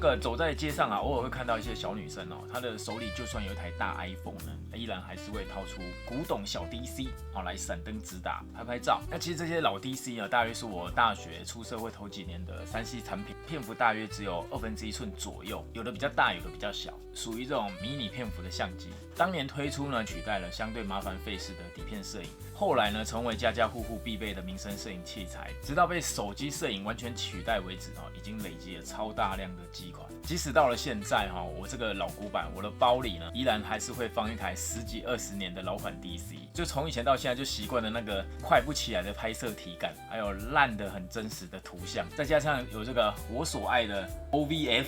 个走在街上啊，偶尔会看到一些小女生她的手里就算有一台大 iPhone 呢，依然还是会掏出古董小 DC 来闪灯直打拍照。那其实这些老 DC 啊，大约是我大学出社会头几年的3C 产品，片幅大约只有1/2寸左右，有的比较大，有的比较小，属于这种迷你片幅的相机。当年推出呢，取代了相对麻烦费事的底片摄影，后来呢，成为家家户户必备的民生摄影器材，直到被手机摄影完全取代为止已经累积了超大量的机款。即使到了现在我这个老古板，我的包里呢，依然还是会放一台10几20年的老款 DC， 就从以前到现在就习惯了那个快不起来的拍摄体感，还有烂的很真实的图像，再加上有这个我所爱的 OVF，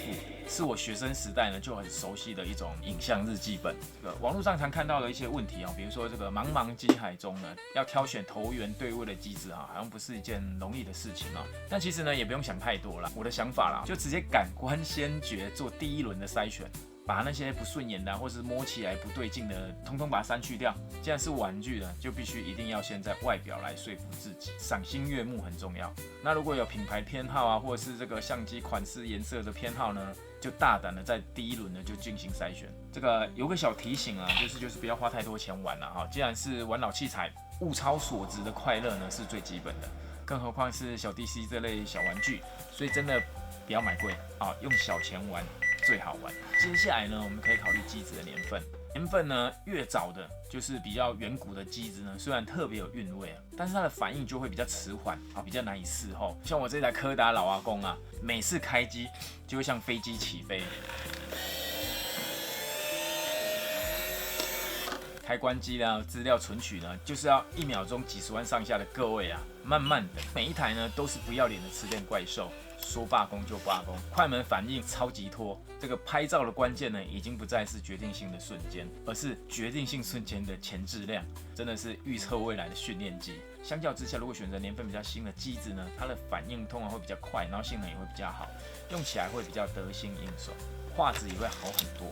是我学生时代呢就很熟悉的一种影像日记本。这个网络上常看到的一些问题比如说这个茫茫机海中呢，要挑选投缘对位的机子好像不是一件容易的事情但其实呢也不用想太多啦，我的想法啦，就直接感官先觉做第一轮的筛选。把那些不顺眼的或是摸起来不对劲的，通通把它删去掉。既然是玩具呢，就必须一定要先在外表来说服自己，赏心悦目很重要。那如果有品牌偏好或者是这个相机款式、颜色的偏好呢，就大胆的在第一轮呢就进行筛选。这个有个小提醒就是不要花太多钱玩了既然是玩老器材，物超所值的快乐呢是最基本的，更何况是小 DC 这类小玩具，所以真的不要买贵用小钱玩最好玩。接下来呢，我们可以考虑机子的年份。年份呢越早的，就是比较远古的机子呢，虽然特别有韵味但是它的反应就会比较迟缓比较难以伺候。像我这台柯达老阿公每次开机就会像飞机起飞。开关机呢，资料存取呢，就是要1秒钟几10万上下的各位慢慢的，每一台呢都是不要脸的吃电怪兽。说罢工就罢工，快门反应超级拖。这个拍照的关键呢，已经不再是决定性的瞬间，而是决定性瞬间的前置量，真的是预测未来的训练机。相较之下，如果选择年份比较新的机子呢，它的反应通常会比较快，然后性能也会比较好，用起来会比较得心应手，画质也会好很多。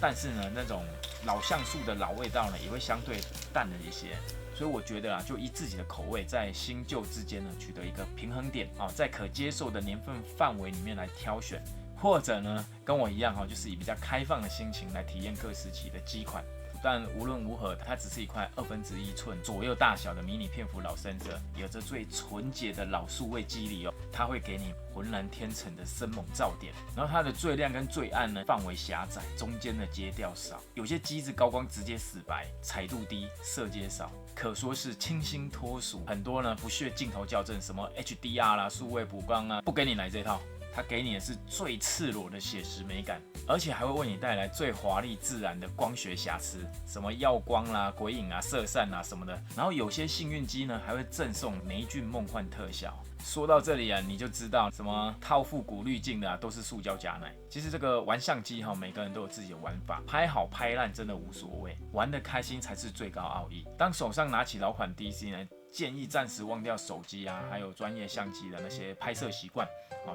但是呢，那种老像素的老味道呢，也会相对淡了一些。所以我觉得就依自己的口味，在新旧之间呢取得一个平衡点在可接受的年份范围里面来挑选，或者呢跟我一样就是以比较开放的心情来体验各时期的机款。但无论如何，它只是一块1/2寸左右大小的迷你片幅老生者，有着最纯洁的老数位肌理它会给你浑然天成的生猛噪点，然后它的最亮跟最暗呢范围狭窄，中间的阶调少，有些机子高光直接死白，彩度低，色阶少，可说是清新脱俗。很多呢不屑镜头校正，什么 HDR 啦、数位补光不给你来这套。它给你的是最赤裸的写实美感，而且还会为你带来最华丽自然的光学瑕疵，什么耀光啦、鬼影色散什么的。然后有些幸运机呢，还会赠送霉菌梦幻特效。说到这里你就知道什么套复古滤镜的都是塑胶假奶。其实这个玩相机每个人都有自己的玩法，拍好拍烂真的无所谓，玩得开心才是最高奥义。当手上拿起老款 DC 呢，建议暂时忘掉手机还有专业相机的那些拍摄习惯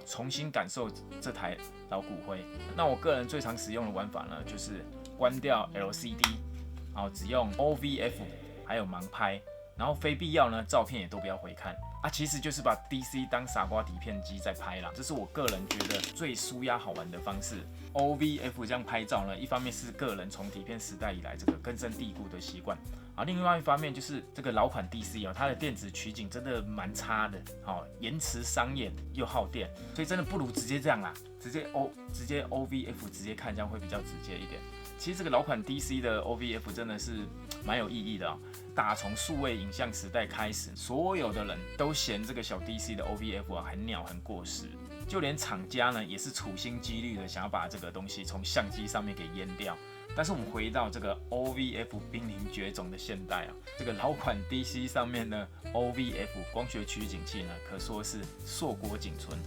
重新感受这台老骨灰。那我个人最常使用的玩法呢，就是关掉 LCD，只用 OVF， 还有盲拍，然后非必要呢，照片也都不要回看其实就是把 DC 当傻瓜底片机在拍啦，这是我个人觉得最舒压好玩的方式。OVF 这样拍照呢，一方面是个人从底片时代以来这个根深蒂固的习惯另外一方面就是这个老款 DC 它的电子取景真的蛮差的延迟伤眼又耗电，所以真的不如直接这样啦，直接 OVF 直接看，这样会比较直接一点。其实这个老款 DC 的 OVF 真的是蛮有意义的打从数位影像时代开始，所有的人都嫌这个小 DC 的 OVF 很鸟很过时，就连厂家呢也是处心积虑的想要把这个东西从相机上面给淹掉。但是我们回到这个 OVF 濒临绝种的现代这个老款 DC 上面的 OVF 光学取景器呢，可说是硕果仅存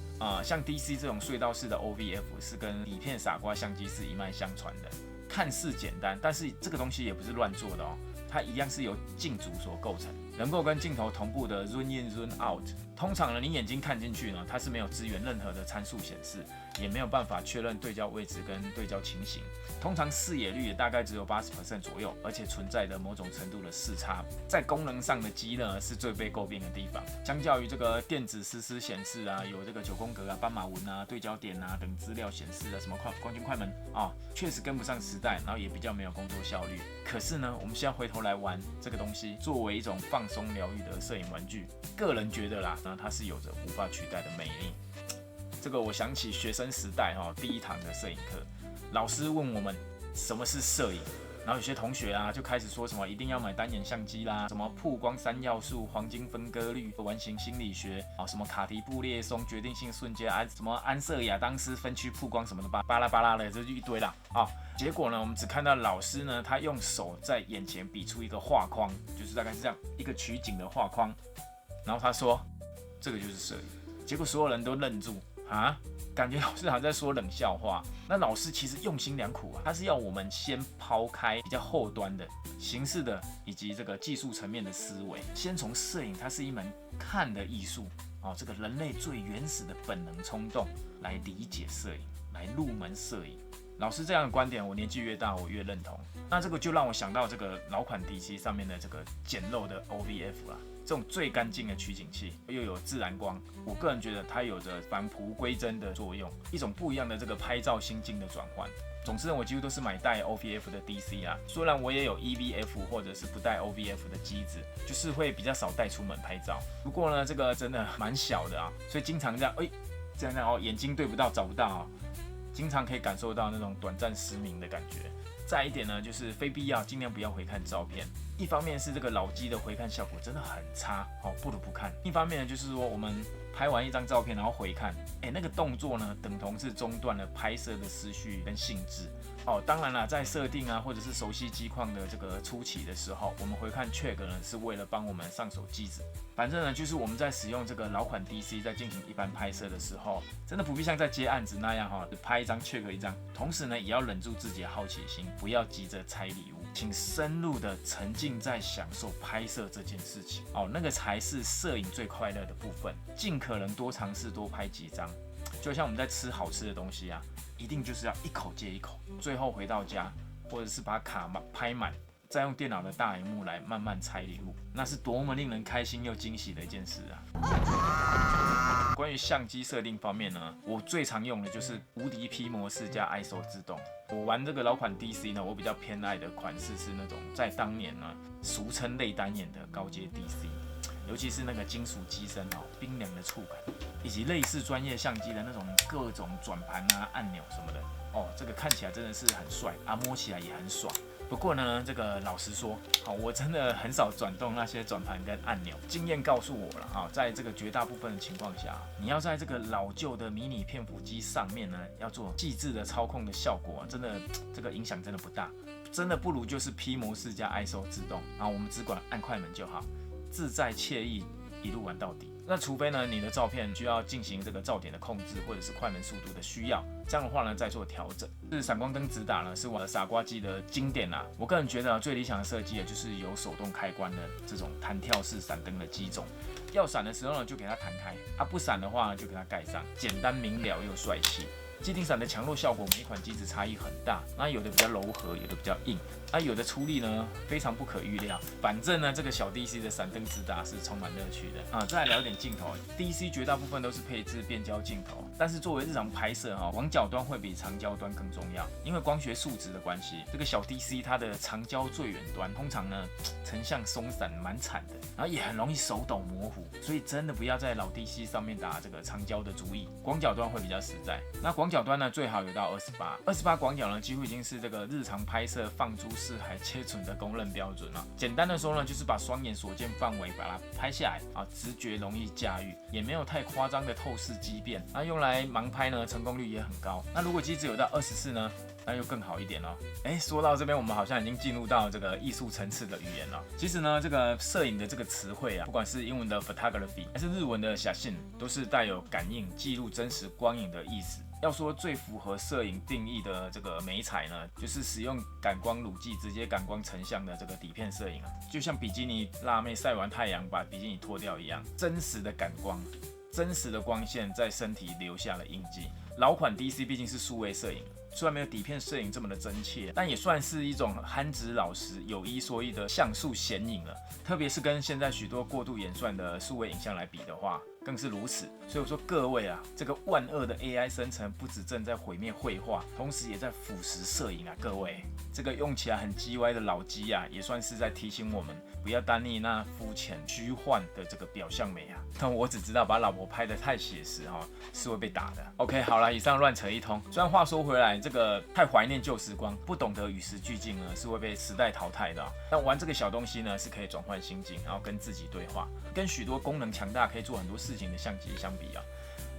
像 DC 这种隧道式的 OVF 是跟底片傻瓜相机是一脉相传的，看似简单，但是这个东西也不是乱做的它一样是由镜组所构成。能够跟镜头同步的 zoom in zoom out。通常呢，你眼睛看进去呢，它是没有支援任何的参数显示，也没有办法确认对焦位置跟对焦情形。通常视野率也大概只有80% 左右，而且存在着某种程度的视差。在功能上的机呢，是最被诟病的地方。相较于这个电子实时显示啊，有这个9宫格啊、斑马纹啊、对焦点啊等资料显示的什么光圈快门啊，确实跟不上时代，然后也比较没有工作效率。可是呢，我们现在回头来玩这个东西，作为一种放松疗愈的摄影玩具，个人觉得啦，它是有着无法取代的魅力。这个我想起学生时代第一堂的摄影课，老师问我们什么是摄影，然后有些同学啊就开始说什么一定要买单眼相机啦，什么曝光3要素、黄金分割率、完形心理学啊，什么卡提布列松决定性瞬间什么安瑟亚当斯分区曝光什么的巴拉巴拉的，这就一堆啦啊。结果呢，我们只看到老师呢，他用手在眼前比出一个画框，就是大概是这样一个取景的画框，然后他说这个就是摄影。结果所有人都愣住啊，感觉老师好像在说冷笑话。那老师其实用心良苦啊，他是要我们先抛开比较后端的形式的以及这个技术层面的思维，先从摄影它是一门看的艺术这个人类最原始的本能冲动来理解摄影，来入门摄影。老师这样的观点，我年纪越大，我越认同。那这个就让我想到这个老款 DC 上面的这个简陋的 OVF 啦，这种最干净的取景器，又有自然光，我个人觉得它有着返璞归真的作用，一种不一样的这个拍照心境的转换。总之呢，我几乎都是买带 OVF 的 DC 啊，虽然我也有 EVF 或者是不带 OVF 的机子，就是会比较少带出门拍照。不过呢，这个真的蛮小的啊，所以经常这样，这样眼睛对不到，找不到经常可以感受到那种短暂失明的感觉。再一点呢，就是非必要尽量不要回看照片。一方面是这个老机的回看效果真的很差，不如不看。一方面呢，就是说我们拍完一张照片然后回看，那个动作呢，等同是中断了拍摄的思绪跟兴致。当然啦，在设定啊或者是熟悉机况的这个初期的时候，我们回看 check 呢是为了帮我们上手机子。反正呢，就是我们在使用这个老款 DC 在进行一般拍摄的时候，真的不必像在接案子那样拍一张 check 一张。同时呢，也要忍住自己的好奇心，不要急着拆礼物，请深入的沉浸在享受拍摄这件事情那个才是摄影最快乐的部分。尽可能多尝试，多拍几张。就像我们在吃好吃的东西啊，一定就是要一口接一口，最后回到家，或者是把卡拍满，再用电脑的大萤幕来慢慢拆礼物，那是多么令人开心又惊喜的一件事啊！关于相机设定方面呢，我最常用的就是无敌 P 模式加 ISO 自动。我玩这个老款 DC 呢，我比较偏爱的款式是那种在当年呢俗称类单眼的高阶 DC。尤其是那个金属机身冰凉的触感，以及类似专业相机的那种各种转盘啊、按钮什么的这个看起来真的是很帅啊，摸起来也很爽。不过呢，这个老实说我真的很少转动那些转盘跟按钮。经验告诉我了在这个绝大部分的情况下，你要在这个老旧的迷你片幅机上面呢，要做细致的操控的效果真的这个影响真的不大，真的不如就是 P 模式加 ISO 自动，然后我们只管按快门就好。自在惬意，一路玩到底。那除非呢，你的照片需要进行这个噪点的控制，或者是快门速度的需要，这样的话呢，再做调整。是闪光灯直打呢，是我的傻瓜机的经典啦。我个人觉得最理想的设计就是有手动开关的这种弹跳式闪灯的机种。要闪的时候呢，就给它弹开；不闪的话呢，就给它盖上，简单明了又帅气。机顶闪的强弱效果，每一款机子差异很大，那有的比较柔和，有的比较硬，有的出力呢非常不可预料。反正呢，这个小 DC 的闪灯直达是充满乐趣的再来聊点镜头 ，DC 绝大部分都是配置变焦镜头，但是作为日常拍摄广角端会比长焦端更重要，因为光学数值的关系，这个小 DC 它的长焦最远端通常呢成像松散蛮惨的，然后也很容易手抖模糊，所以真的不要在老 DC 上面打这个长焦的主意，广角端会比较实在。那广角端呢，最好有到28广角呢，几乎已经是这个日常拍摄放诸四海皆准的公认标准了。简单的说呢，就是把双眼所见范围把它拍下来直觉容易驾驭，也没有太夸张的透视畸变。那用来盲拍呢，成功率也很高。那如果机子有到24呢，那又更好一点了。说到这边，我们好像已经进入到这个艺术层次的语言了。其实呢，这个摄影的这个词汇不管是英文的 photography 还是日文的写信，都是带有感应、记录真实光影的意思。要说最符合摄影定义的这个媒材呢，就是使用感光乳剂直接感光成像的这个底片摄影啊，就像比基尼辣妹晒完太阳把比基尼脱掉一样，真实的感光，真实的光线在身体留下了印记。老款 DC 毕竟是数位摄影，虽然没有底片摄影这么的真切，但也算是一种憨直老实、有一说一的像素显影了。特别是跟现在许多过度演算的数位影像来比的话，更是如此。所以我说各位啊，这个万恶的 AI 生成不止正在毁灭绘画，同时也在腐蚀摄影啊！各位，这个用起来很鸡歪的老机啊，也算是在提醒我们不要单立那肤浅虚幻的这个表象美啊。但我只知道把老婆拍得太写实是会被打的。OK， 好了，以上乱扯一通。虽然话说回来，这个太怀念旧时光，不懂得与时俱进呢，是会被时代淘汰的但玩这个小东西呢，是可以转换心境，然后跟自己对话。跟许多功能强大、可以做很多事情的相机相比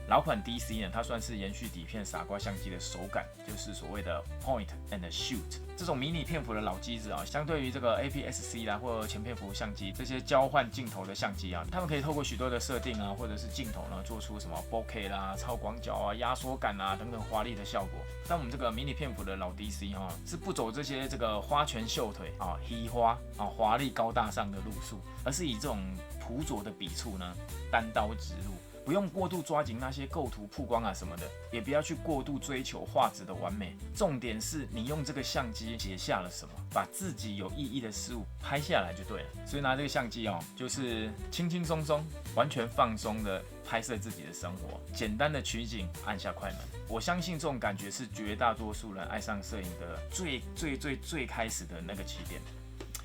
老款 DC 呢，它算是延续底片傻瓜相机的手感，就是所谓的 point and shoot 这种迷你片幅的老机子相对于这个 APS-C 啦或前片幅相机这些交换镜头的相机它们可以透过许多的设定或者是镜头呢，做出什么 4K 啦、超广角压缩感等等华丽的效果。但我们这个迷你片幅的老 DC 是不走这些这个花拳绣腿黑花华丽高大上的路数，而是以这种朴拙的笔触呢，单刀直入。不用过度抓紧那些构图曝光什么的，也不要去过度追求画质的完美。重点是你用这个相机写下了什么，把自己有意义的事物拍下来就对了。所以拿这个相机就是轻轻松松、完全放松的拍摄自己的生活，简单的取景，按下快门。我相信这种感觉是绝大多数人爱上摄影的最开始的那个起点，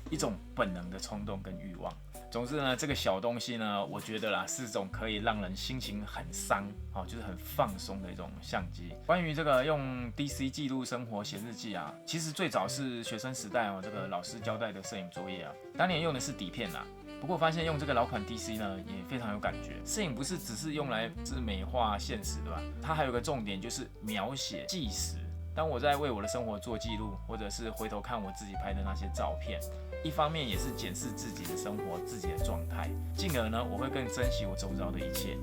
一种本能的冲动跟欲望。总之呢，这个小东西呢，我觉得啦是种可以让人心情很伤就是很放松的一种相机。关于这个用 DC 记录生活、写日记其实最早是学生时代这个老师交代的摄影作业当年用的是底片不过发现用这个老款 DC 呢，也非常有感觉。摄影不是只是用来美化现实对吧？它还有个重点就是描写纪实。当我在为我的生活做记录，或者是回头看我自己拍的那些照片，一方面也是检视自己的生活、自己的状态，进而呢，我会更珍惜我周遭的一切。